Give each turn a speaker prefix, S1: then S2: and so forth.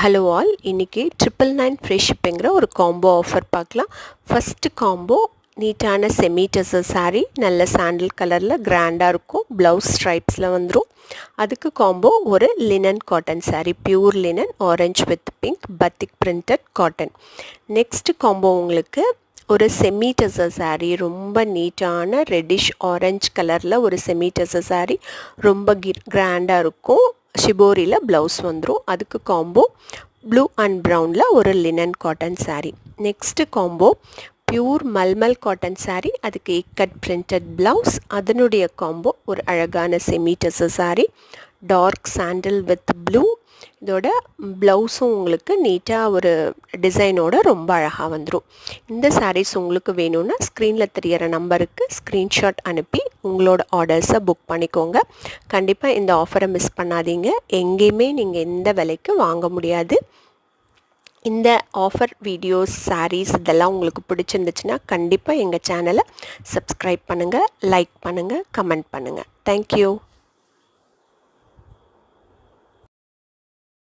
S1: Hello all, இன்றைக்கி 999 free ஷிப்பிங்கிற ஒரு combo offer பார்க்கலாம். ஃபஸ்ட்டு காம்போ நீட்டான செமி டசர் saree, நல்ல சாண்டில் கலரில் கிராண்டாக இருக்கும். ப்ளவுஸ் ஸ்ட்ரைப்ஸில் வந்துடும். அதுக்கு காம்போ ஒரு linen cotton saree, pure linen, orange with pink, batik printed cotton. Next combo உங்களுக்கு ஒரு செமி டசர் saree, ரொம்ப நீட்டான ரெட்டிஷ் ஆரஞ்ச் கலரில் ஒரு செமி டசர் saree, ரொம்ப கிராண்டாக இருக்கும். ஷிபோரியில் ப்ளவுஸ் வந்துடும். அதுக்கு காம்போ ப்ளூ அண்ட் ப்ரௌனில் ஒரு linen cotton saree. Next combo pure mulmul cotton saree, அதுக்கு இக்கட் பிரிண்டட் ப்ளவுஸ். அதனுடைய காம்போ ஒரு அழகான semi tussar saree, dark sandal with blue. இதோட ப்ளவுஸும் உங்களுக்கு நீட்டாக ஒரு டிசைனோட ரொம்ப அழகாக வந்துடும். இந்த sarees உங்களுக்கு வேணும்னா ஸ்க்ரீனில் தெரியற நம்பருக்கு ஸ்க்ரீன்ஷாட் அனுப்பி உங்களோட ஆர்டர்ஸை புக் பண்ணிக்கோங்க. கண்டிப்பாக இந்த ஆஃபரை மிஸ் பண்ணாதீங்க. எங்கேயுமே நீங்கள் எந்த விலைக்கு வாங்க முடியாது. இந்த ஆஃபர் வீடியோஸ், sarees இதெல்லாம் உங்களுக்கு பிடிச்சிருந்துச்சுன்னா கண்டிப்பாக எங்கள் சேனலை சப்ஸ்கிரைப் பண்ணுங்கள், லைக் பண்ணுங்கள், கமெண்ட் பண்ணுங்கள். தேங்க்யூ.